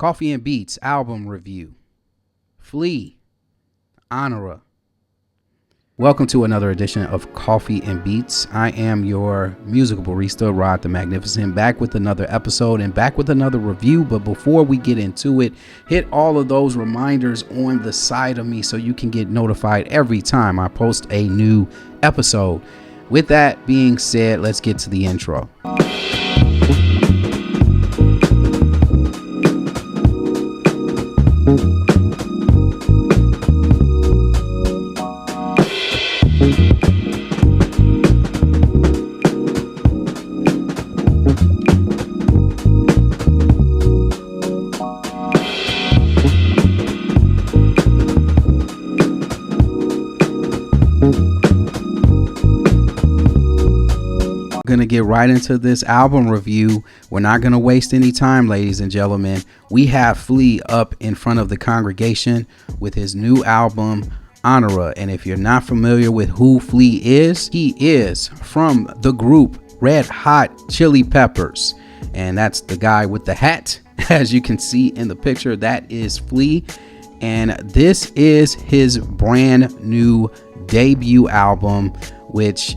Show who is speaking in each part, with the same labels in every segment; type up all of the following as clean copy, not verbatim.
Speaker 1: Coffee and Beats album review. Flea, Honora. Welcome to another edition of Coffee and Beats. I am your musical barista, Rod the Magnificent, back with another episode and back with another review. But before we get into it, hit all of those reminders on the side of me so you can get notified every time I post a new episode. With that being said, let's get to the intro. Gonna get right into this album review. We're not gonna waste any time, ladies and gentlemen. We have Flea up in front of the congregation with his new album Honora. And if you're not familiar with who Flea is, he is from the group Red Hot Chili Peppers, and that's the guy with the hat. As you can see in the picture, that is Flea, and this is his brand new debut album, which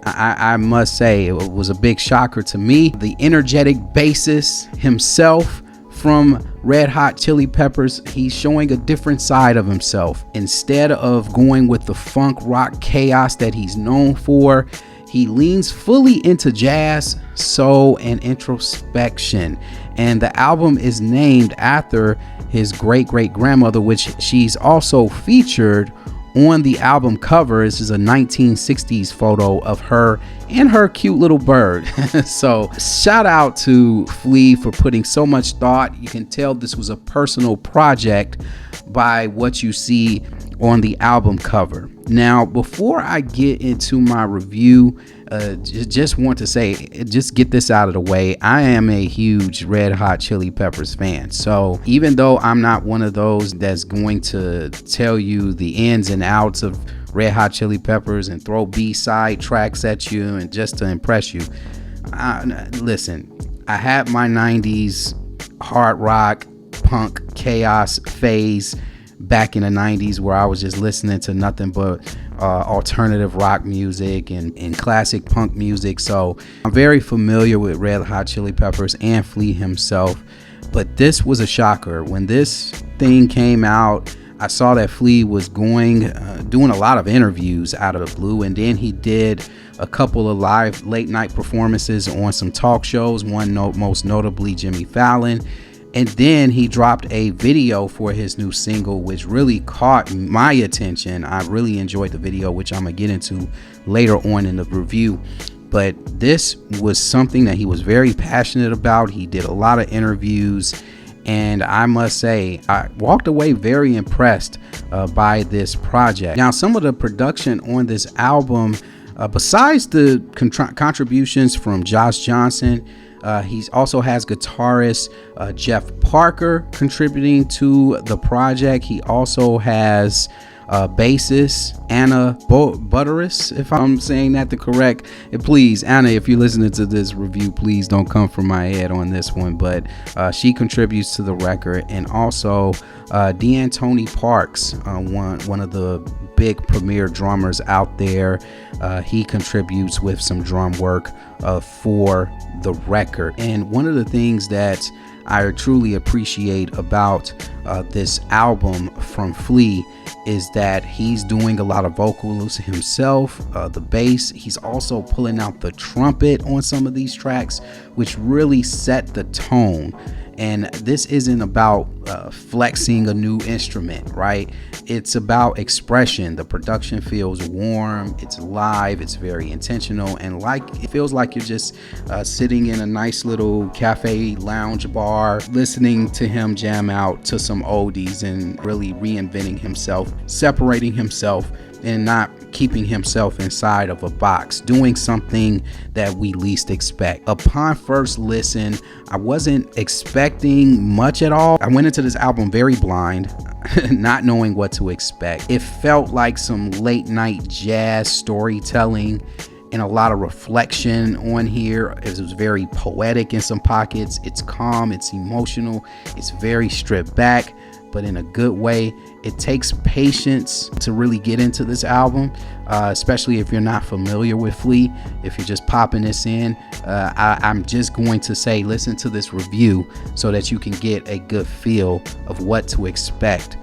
Speaker 1: I must say it was a big shocker to me. The energetic bassist himself from Red Hot Chili Peppers, he's showing a different side of himself. Instead of going with the funk rock chaos that he's known for, he leans fully into jazz, soul, and introspection. And the album is named after his great-great-grandmother, which she's also featured on the album cover. This is a 1960s photo of her and her cute little bird. So shout out to Flea for putting so much thought. You can tell this was a personal project by what you see on the album cover. Now, before I get into my review, just want to say, just get this out of the way. I am a huge Red Hot Chili Peppers fan. So even though I'm not one of those that's going to tell you the ins and outs of Red Hot Chili Peppers and throw B-side tracks at you and just to impress you, listen, I had my 90s hard rock, punk, chaos phase back in the 90s where I was just listening to nothing but alternative rock music and classic punk music. So I'm very familiar with Red Hot Chili Peppers and Flea himself. But this was a shocker. When this thing came out, I saw that Flea was doing a lot of interviews out of the blue, and then he did a couple of live late night performances on some talk shows, most notably Jimmy Fallon. And then he dropped a video for his new single, which really caught my attention. I really enjoyed the video, which I'm gonna get into later on in the review. But this was something that he was very passionate about. He did a lot of interviews, and I must say, I walked away very impressed by this project. Now, some of the production on this album, besides the contributions from Josh Johnson, he also has guitarist Jeff Parker contributing to the project. He also has bassist Anna Butteris, if I'm saying that the correct. And please, Anna, if you're listening to this review, please don't come from my head on this one. But she contributes to the record, and also D'Antoni Parks, one of the big premier drummers out there. He contributes with some drum work for the record. And one of the things that I truly appreciate about this album from Flea is that he's doing a lot of vocals himself, the bass. He's also pulling out the trumpet on some of these tracks, which really set the tone. And this isn't about flexing a new instrument, right? It's about expression. The production feels warm, it's live, it's very intentional, and it feels like you're just sitting in a nice little cafe lounge bar listening to him jam out to some oldies and really reinventing himself, separating himself, and not keeping himself inside of a box, doing something that we least expect. Upon first listen, I wasn't expecting much at all. I went into this album very blind, not knowing what to expect. It felt like some late night jazz storytelling and a lot of reflection on here. It was very poetic in some pockets. It's calm, it's emotional, it's very stripped back, but in a good way. It takes patience to really get into this album, especially if you're not familiar with Flea. If you're just popping this in, I'm just going to say listen to this review so that you can get a good feel of what to expect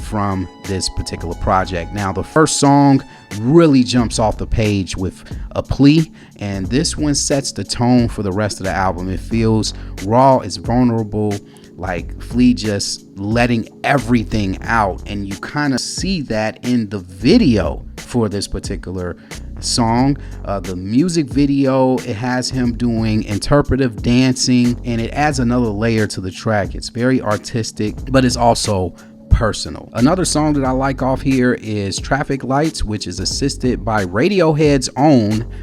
Speaker 1: from this particular project. Now, the first song really jumps off the page with a plea, and this one sets the tone for the rest of the album. It feels raw, it's vulnerable, like Flea just letting everything out, and you kind of see that in the video for this particular song. The music video, it has him doing interpretive dancing, and it adds another layer to the track. It's very artistic, but it's also personal. Another song that I like off here is Traffic Lights, which is assisted by Radiohead's own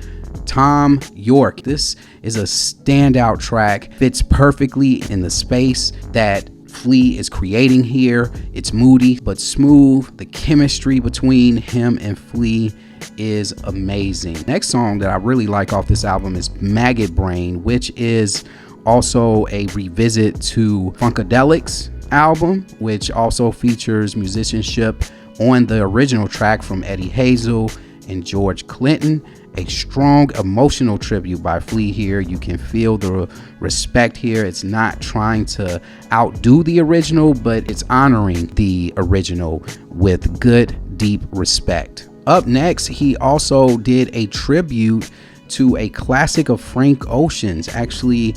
Speaker 1: Tom York. This is a standout track, fits perfectly in the space that Flea is creating here. It's moody but smooth. The chemistry between him and Flea is amazing. Next song that I really like off this album is Maggot Brain, which is also a revisit to Funkadelic's album, which also features musicianship on the original track from Eddie Hazel and George Clinton. A strong emotional tribute by Flea here. You can feel the respect here. It's not trying to outdo the original, but it's honoring the original with good, deep respect. Up next, he also did a tribute to a classic of Frank Ocean's, actually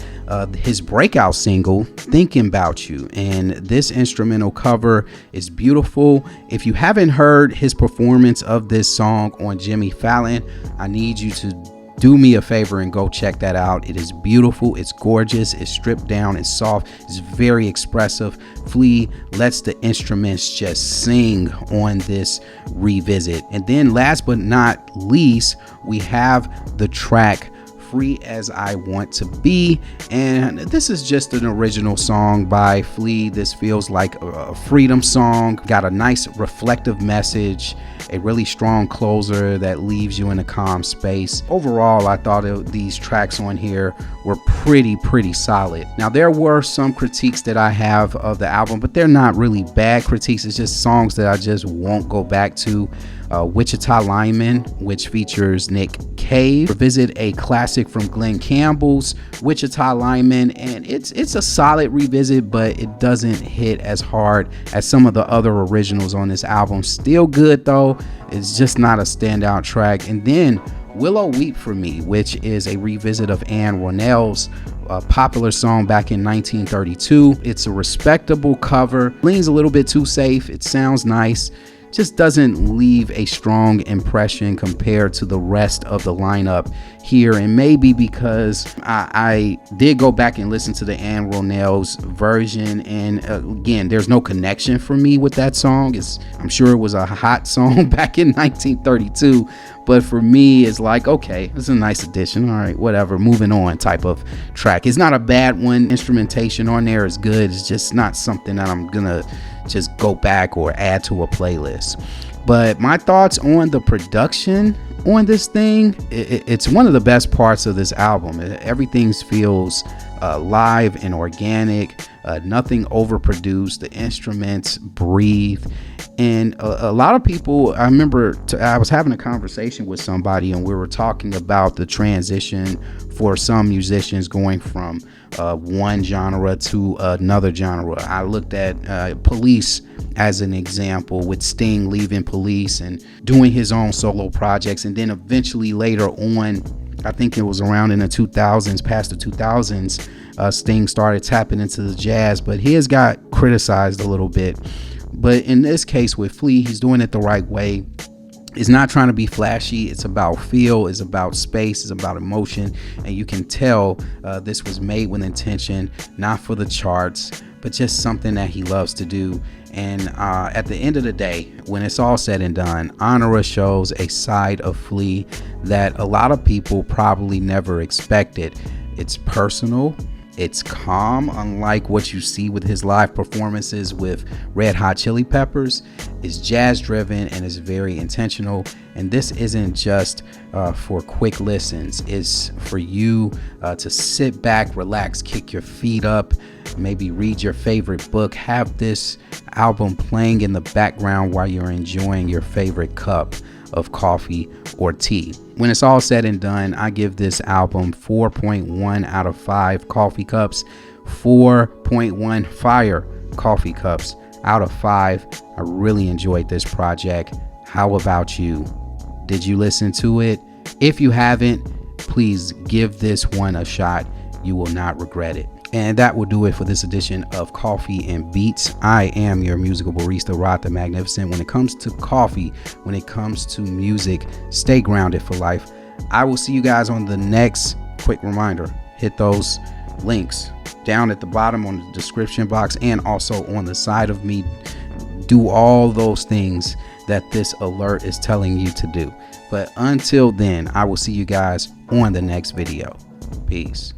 Speaker 1: his breakout single, Thinking About You. And this instrumental cover is beautiful. If you haven't heard his performance of this song on Jimmy Fallon, I need you to do me a favor and go check that out. It is beautiful, it's gorgeous, it's stripped down, it's soft, it's very expressive. Flea lets the instruments just sing on this revisit. And then last but not least, we have the track Free As I Want to Be, and this is just an original song by Flea. This feels like a freedom song, got a nice reflective message, a really strong closer that leaves you in a calm space. Overall, I thought these tracks on here were pretty solid. Now, there were some critiques that I have of the album, but they're not really bad critiques. It's just songs that I just won't go back to. Wichita Lineman, which features Nick Cave, revisit a classic from Glenn Campbell's Wichita Lineman, and it's a solid revisit, but it doesn't hit as hard as some of the other originals on this album. Still good though, it's just not a standout track. And then Willow Weep for Me, which is a revisit of Anne Ronell's popular song back in 1932. It's a respectable cover, leans a little bit too safe, it sounds nice, just doesn't leave a strong impression compared to the rest of the lineup here. And maybe because I did go back and listen to the Anne Ronell's version, and again, there's no connection for me with that song. I'm sure it was a hot song back in 1932, but for me it's like, okay, it's a nice addition, all right, whatever, moving on type of track. It's not a bad one. Instrumentation on there is good. It's just not something that I'm gonna just go back or add to a playlist. But my thoughts on the production on this thing, it's one of the best parts of this album. Everything feels live and organic, nothing overproduced. The instruments breathe. And a lot of people, I remember I was having a conversation with somebody, and we were talking about the transition for some musicians going from one genre to another genre. I looked at Police as an example, with Sting leaving Police and doing his own solo projects, and then eventually later on, I think it was around in the 2000s, past the 2000s, Sting started tapping into the jazz, but his got criticized a little bit. But in this case with Flea, he's doing it the right way. It's not trying to be flashy. It's about feel, it's about space, it's about emotion. And you can tell this was made with intention, not for the charts, but just something that he loves to do. And at the end of the day, when it's all said and done, Honora shows a side of Flea that a lot of people probably never expected. It's personal, It's calm, unlike what you see with his live performances with Red Hot Chili Peppers. It's jazz driven and is very intentional. And this isn't just for quick listens. It's for you to sit back, relax, kick your feet up, maybe read your favorite book, have this album playing in the background while you're enjoying your favorite cup of coffee or tea. When it's all said and done, I give this album 4.1 out of 5 coffee cups, 4.1 fire coffee cups out of 5. I really enjoyed this project. How about you? Did you listen to it? If you haven't, please give this one a shot. You will not regret it. And that will do it for this edition of Coffee and Beats. I am your musical barista, Rod the Magnificent. When it comes to coffee, when it comes to music, stay grounded for life. I will see you guys on the next. Quick reminder, hit those links down at the bottom on the description box and also on the side of me. Do all those things that this alert is telling you to do. But until then, I will see you guys on the next video. Peace.